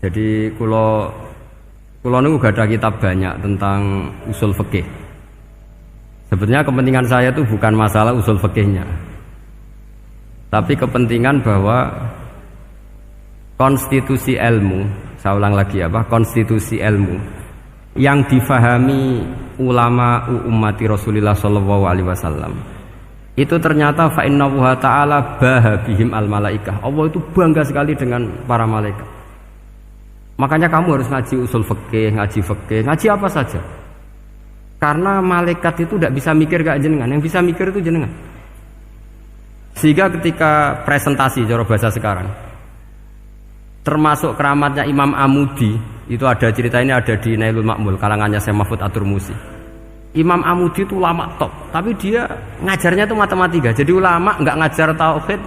Jadi kulo niku gak ada kitab banyak tentang usul fikih. Sebenarnya kepentingan saya itu bukan masalah usul fikihnya, tapi kepentingan bahwa konstitusi ilmu, saya ulang lagi konstitusi ilmu yang difahami ulama ummati Rasulullah sallallahu alaihi wasallam itu ternyata fa innahu ta'ala bahabihim al malaikah. Allah itu bangga sekali dengan para malaikat. Makanya kamu harus ngaji usul fikih, ngaji apa saja. Karena malaikat itu tidak bisa mikir kayak jenengan, yang bisa mikir itu jenengan. Sehingga ketika presentasi cara bahasa sekarang, termasuk keramatnya Imam Amudi, itu ada cerita ini ada di Nailul Ma'mul kalangannya Syekh Mahfud At-Turmusi. Imam Amudi itu ulama top, tapi dia ngajarnya itu matematika. Jadi ulama nggak ngajar tauhid,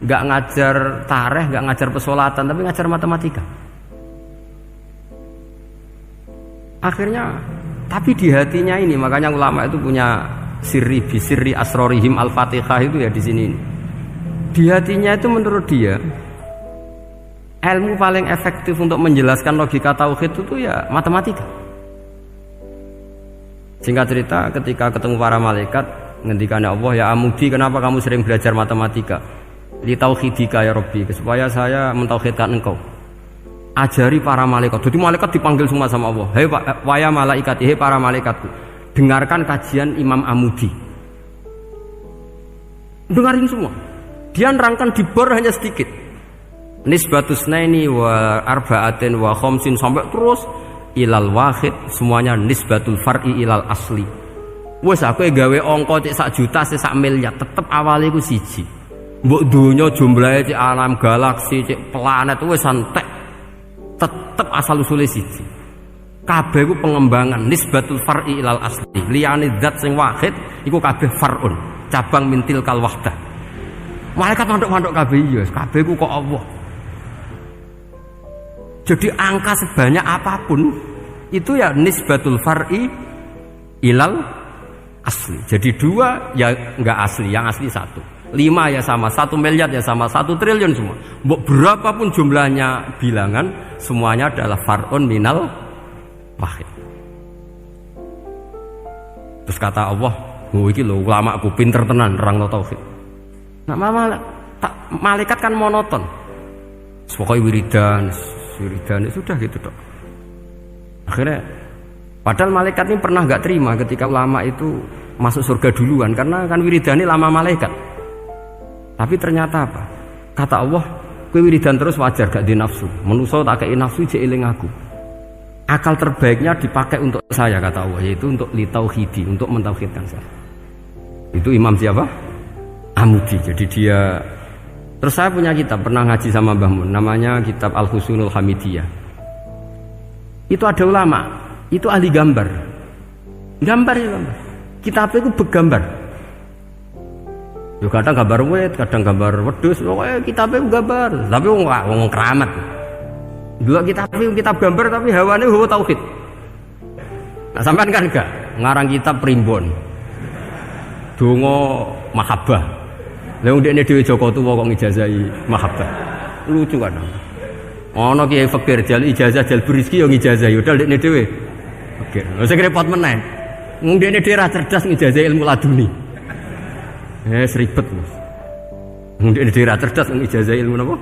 nggak ngajar tarikh, nggak ngajar pesolatan, tapi ngajar matematika. Akhirnya, tapi di hatinya ini, makanya ulama itu punya sirri asrorihim al-fatihah itu ya di sini. Di hatinya itu menurut dia ilmu paling efektif untuk menjelaskan logika tauhid itu ya matematika. Singkat cerita, ketika ketemu para malaikat, ngendikannya Allah, ya Amudi, kenapa kamu sering belajar matematika? Li tauhidika ya Rabbi, supaya saya mentauhidkan engkau. Ajari para malaikat. Jadi malaikat dipanggil semua sama Allah. Hei waya malaikat, hei para malaikatku, dengarkan kajian Imam Amudi. Dengarin semua. Dia nerangkan di bor hanya sedikit. Nisbatus naini wa arba'atin wa khamsin sampai terus ilal wahid, semuanya nisbatul far'i ilal asli. Wes aku gawe angka cek 1 juta cek 1 miliar tetep awalnya iku siji. Mbok donya jumlahe cek alam galaksi cek planet wes santek tetep asal usule siji. Kabeh iku pengembangan nisbatul far'i ilal asli. Liyane zat sing wahid iku kabeh far'un, cabang mintil kal wahdah. Malaikat manduk-manduk kabeh ya, kabeh iku kok Allah. Jadi angka sebanyak apapun itu ya nisbatul far'i ilal asli. Jadi 2 ya enggak asli, yang asli 1. 5 ya sama, 1 miliar ya sama, 1 triliun semua. Berapapun jumlahnya bilangan, semuanya adalah far'un minal wahid. Terus kata Allah, "Oh iki lho ulamaku pinter tenan nerangno tauhid." Nah, malaikat kan monoton. Pokoknya wiridan sudah gitu dok. Akhirnya padahal malaikat ini pernah nggak terima ketika ulama itu masuk surga duluan, karena kan wiridan ini lama malaikat. Tapi ternyata apa? Kata Allah, kowe wiridan terus wajar gak di nafsu. Manusa tak kei nafsu jek eling aku. Akal terbaiknya dipakai untuk saya, kata Allah, yaitu untuk litauhidi, untuk mentauhidkan saya. Itu Imam siapa? Amudi. Jadi dia. Terus saya punya kitab, pernah ngaji sama Mbah Mun, namanya kitab Al-Husunul Hamidiyah. Itu ada ulama, itu ahli gambar. Gambar. Kitab itu bergambar. Yo kadang gambar wit, kadang gambar wedhus, pokoknya kitabnya gambar. Tapi wong keramat. Dua kitab gambar tapi hawane hawa tauhid. Nah, sampean kan enggak ngarang kitab primbon. Donga mahabbah. Lah ndekne dhewe Joko Tuwa kok ngijazahi mahabbah. Lucu kan. Ana kiai fakir jal ijazah jal berizki yo ngijazahi padahal ndekne dhewe fakir. Sing repot meneh. Wong ndekne dhewe ra cerdas ngijazahi ilmu laduni. Seribet Mas. Wong ndekne dhewe ra cerdas ngijazahi ilmu napa?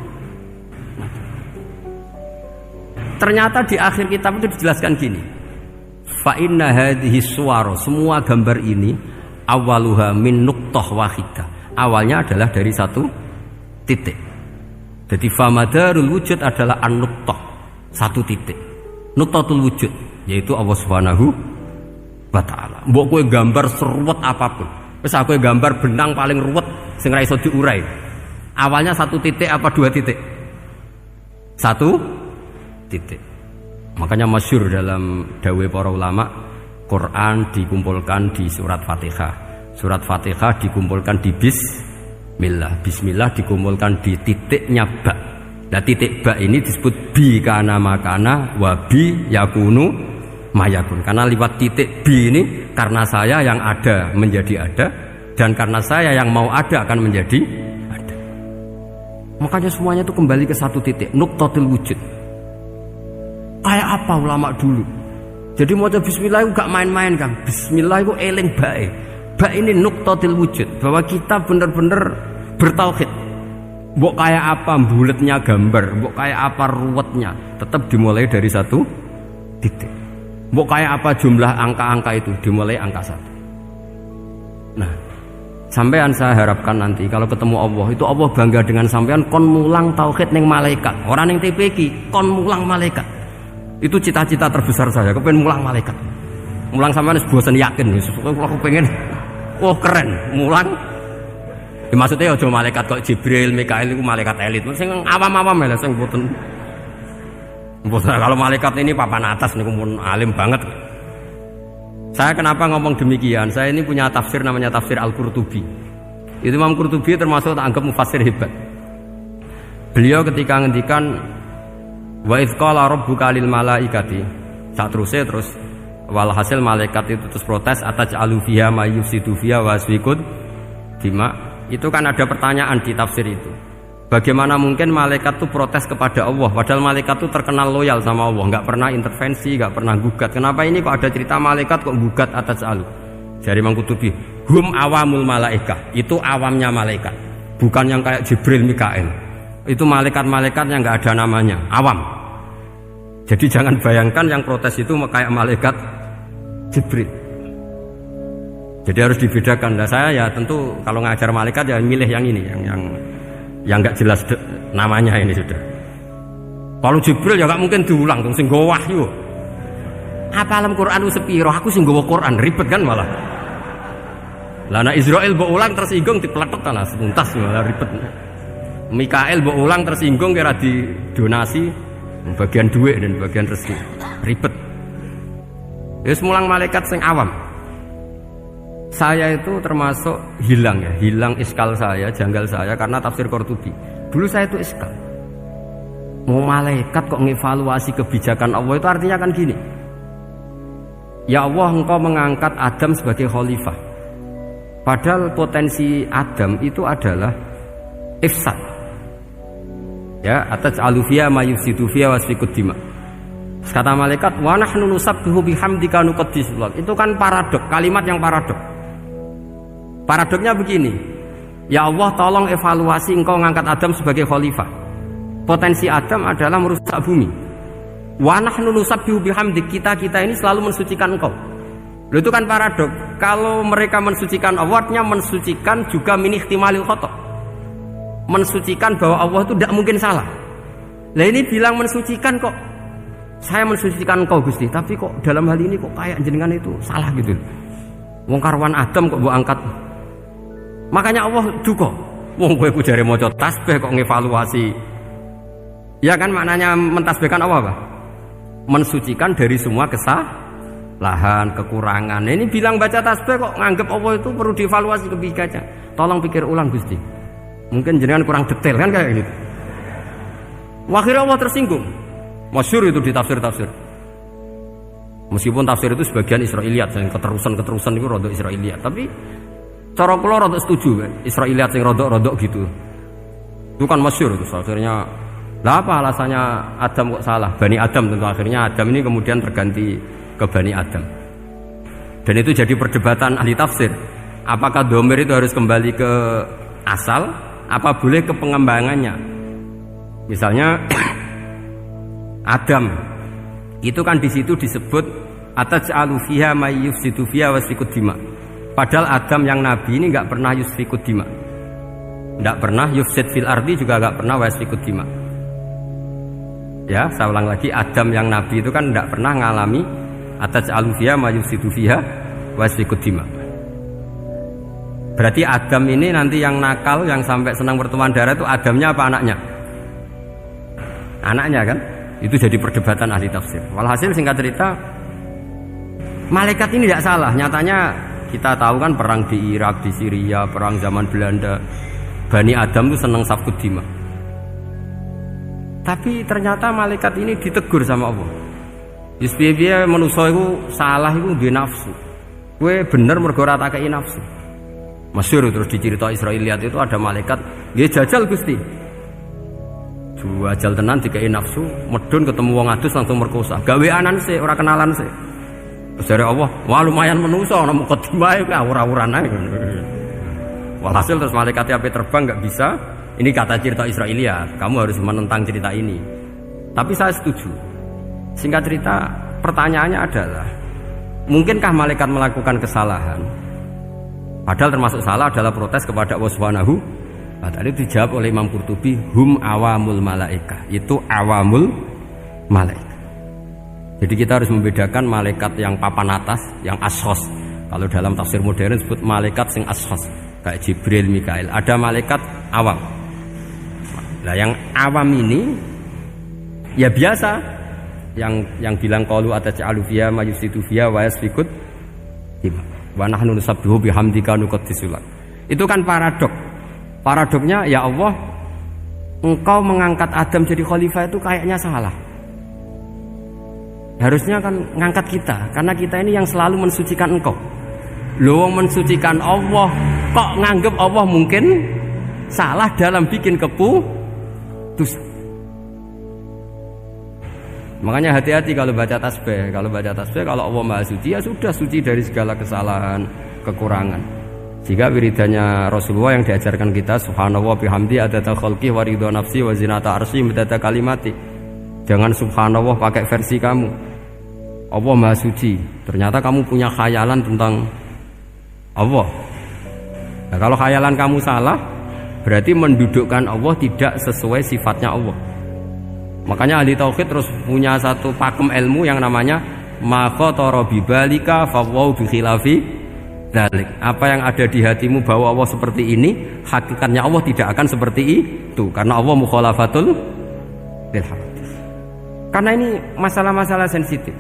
Ternyata di akhir kitab itu dijelaskan gini. Fa inna hadhihi suwar, semua gambar ini awaluha min nuqtah wahidah. Awalnya adalah dari 1 titik. Jadi famadarul wujud adalah an-nuqtah, 1 titik. Nuqtatul wujud yaitu Allah Subhanahu wa taala. Mbok kowe gambar seruwet apapun. Wis aku gambar benang paling ruwet sing ra iso diurai. Awalnya 1 titik apa 2 titik? 1 titik. Makanya masyhur dalam dawuh para ulama, Quran dikumpulkan di surat Fatihah. Surat Fatihah dikumpulkan di Bismillah. Bismillah dikumpulkan di titiknya ba. Nah titik ba ini disebut bi kana makana wa bi yakunu mayakun. Karena lewat titik bi ini, karena saya yang ada menjadi ada, dan karena saya yang mau ada akan menjadi ada. Makanya semuanya itu kembali ke 1 titik, nuqtatul wujud. kayak apa ulama dulu. Jadi mau bismillah itu gak main-main kan. Bismillah itu eling bae. Bae ini nuqtatil wujud, bahwa kita benar-benar bertauhid. Mbok kayak apa buletnya gambar, mbok kayak apa ruwetnya, tetap dimulai dari satu titik. Mbok kayak apa jumlah angka-angka itu, dimulai angka 1. Nah, sampean saya harapkan nanti kalau ketemu Allah, itu Allah bangga dengan sampean kon mulang tauhid ning malaikat, orang ning TPQ kon mulang malaikat. Itu cita-cita terbesar saya, kepengen mulang malaikat. Mulang sampean wis bosen yakin wis, aku pengen oh keren, mulang. Ya, maksudnya aja malaikat kok Jibril, Mikail itu malaikat elit. Sing awam-awam ya sing mboten. Kalau malaikat ini papan atas niku pun alim banget. Saya kenapa ngomong demikian? Saya ini punya tafsir namanya tafsir Al-Qurtubi. Itu Imam Qurtubi termasuk tak anggap mufassir hebat. Beliau ketika ngendikan wa idz qala rabbuka lil malaikati, terus walhasil malaikat itu terus protes ataj'alu fiha may yufsidu fiha wa yasfikud dima. Itu kan ada pertanyaan di tafsir itu. Bagaimana mungkin malaikat itu protes kepada Allah, padahal malaikat itu terkenal loyal sama Allah, nggak pernah intervensi, nggak pernah gugat. Kenapa ini kok ada cerita malaikat kok gugat ataj'alu? Dari Imam Qurtubi, hum awamul malaikah, itu awamnya malaikat, bukan yang kayak Jibril, Mikail. Itu malaikat-malaikat yang nggak ada namanya, awam. Jadi jangan bayangkan yang protes itu kayak malaikat Jibril. Jadi harus dibedakan. Nah, saya ya tentu kalau ngajar malaikat ya milih yang ini, yang nggak jelas namanya ini sudah. Kalau Jibril ya nggak mungkin diulang, tuh sing nggawa wahyu. Apa alam Quran sepiro? Aku sing nggawa Quran ribet kan malah. Lah nek Israil mbok ulang tersinggung dipletok tanah tuntas malah ribet. Mikael mbok ulang tersinggung kira di donasi bagian duit dan bagian rezeki ribet. Wis mulang malaikat sing awam. Saya itu termasuk hilang iskal saya, janggal saya karena tafsir Qurtubi. Dulu saya itu iskal. Mau malaikat kok ngevaluasi kebijakan Allah, itu artinya kan gini. Ya Allah, engkau mengangkat Adam sebagai khalifah. Padahal potensi Adam itu adalah ifsad. Ya, ataj'alu fiha may yufsidu fiha wa yasfikud dima. Kata malaikat, wa nahnu nusabbihu bihamdika nuqaddisu lak. Itu kan paradok, kalimat yang paradok. Paradoknya begini, ya Allah tolong evaluasi engkau ngangkat Adam sebagai khalifah. Potensi Adam adalah merusak bumi. Wa nahnu nusabbihu bihamdik, kita ini selalu mensucikan engkau. Loh, itu kan paradok. Kalau mereka mensucikan Allah, artinya mensucikan juga min ihtimalil khata'. Mensucikan bahwa Allah itu tidak mungkin salah. Lah ini bilang mensucikan kok. Saya mensucikan engkau Gusti, tapi kok dalam hal ini kok kayak jenengan itu salah gitu. Wong karwan Adam kok mbok angkat. Makanya Allah duka. Wong kowe ku jare maca tasbih kok ngevaluasi. Ya kan maknanya mentasbihkan Allah apa? Mensucikan dari semua kesalahan, kekurangan. Ini bilang baca tasbih kok nganggep Allah itu perlu dievaluasi kebijakannya. Tolong pikir ulang Gusti. Mungkin jenengan kurang detail kan kayak ini. Akhirnya Allah tersinggung. Masyhur itu di tafsir-tafsir. Meskipun tafsir itu sebagian Israiliyat, yang keterusan itu rodok Israiliyat, tapi cara kula rodok setuju kan? Israiliyat yang rodok gitu. Itu kan masyhur itu. Akhirnya lah apa alasannya Adam kok salah? Bani Adam tentu akhirnya Adam ini kemudian terganti ke Bani Adam. Dan itu jadi perdebatan ahli tafsir. Apakah dhamir itu harus kembali ke asal? Apa boleh ke pengembangannya? Misalnya Adam itu kan di situ disebut ataj'alu fiha may yufsidu fiha wa yasfikud dima. Padahal Adam yang nabi ini enggak pernah yusfikud dima. Enggak pernah yufsid fil ardi, juga enggak pernah wa yasfikud dima. Ya, saya ulang lagi, Adam yang nabi itu kan enggak pernah ngalami ataj'alu fiha may yufsidu fiha wa yasfikud dima. Berarti Adam ini nanti yang nakal, yang sampai senang berteman darah itu Adamnya apa anaknya? Anaknya kan? Itu jadi perdebatan ahli tafsir. Walhasil singkat cerita, malaikat ini tidak salah. Nyatanya kita tahu kan perang di Irak, di Syria, perang zaman Belanda, Bani Adam itu senang safkud dima. Tapi ternyata malaikat ini ditegur sama Allah. Yusbiya manusia itu salah itu di nafsu. Gue bener mergo ora takei nafsu. Masyhur terus dicerita Israiliyat itu ada malaikat, dia jajal Gusti. Ajal tenan dikei nafsu, medun ketemu wong adus langsung merkosa. Gawe anan sih, ora kenalan sih. Terus dari Allah, wah lumayan menuso, ana mukadimah ya ora-uran ae. Walhasil terus malaikat api terbang nggak bisa. Ini kata cerita Israiliyat, kamu harus menentang cerita ini. Tapi saya setuju. Singkat cerita, pertanyaannya adalah, mungkinkah malaikat melakukan kesalahan? Padahal termasuk salah adalah protes kepada Allah Subhanahu. Tadi dijawab oleh Imam Qurtubi, hum awamul malaikah. Itu awamul malaikat. Jadi kita harus membedakan malaikat yang papan atas, yang ashos. Kalau dalam tafsir modern disebut malaikat sing ashos, kayak Jibril, Mikail. Ada malaikat awam. Nah, yang awam ini ya biasa. Yang bilang qalu ataj'alu fiha ma yusidu fiha wa yasfikut wa nahnu nusabbihu bihamdika nuqaddisu lak. Itu kan paradok. Paradoknya, ya Allah, engkau mengangkat Adam jadi khalifah itu kayaknya salah. Harusnya kan ngangkat kita, karena kita ini yang selalu mensucikan engkau. Loh, mensucikan Allah, kok nganggep Allah mungkin salah dalam bikin keputusan. Makanya hati-hati kalau baca tasbih. Kalau baca tasbih, kalau Allah Maha Suci, ya sudah suci dari segala kesalahan, kekurangan. Jika wiridannya Rasulullah yang diajarkan kita, subhanallah bihamdi adada khalqi wa ridha nafsi wa zinata arsy midada kalimati. Jangan subhanallah pakai versi kamu. Allah Maha Suci. Ternyata kamu punya khayalan tentang Allah. Nah, kalau khayalan kamu salah, berarti mendudukkan Allah tidak sesuai sifatnya Allah. Makanya ahli tauhid terus punya satu pakem ilmu yang namanya ma khatara bibalika fa wa bi khilafi dzalik. Apa yang ada di hatimu bahwa Allah seperti ini, hakikatnya Allah tidak akan seperti itu, karena Allah mukhalafatul lil hadis. Karena ini masalah-masalah sensitif.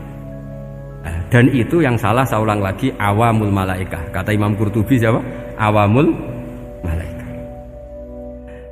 Dan itu yang salah, saya ulang lagi, awamul malaikah. Kata Imam Qurtubi siapa? Awamul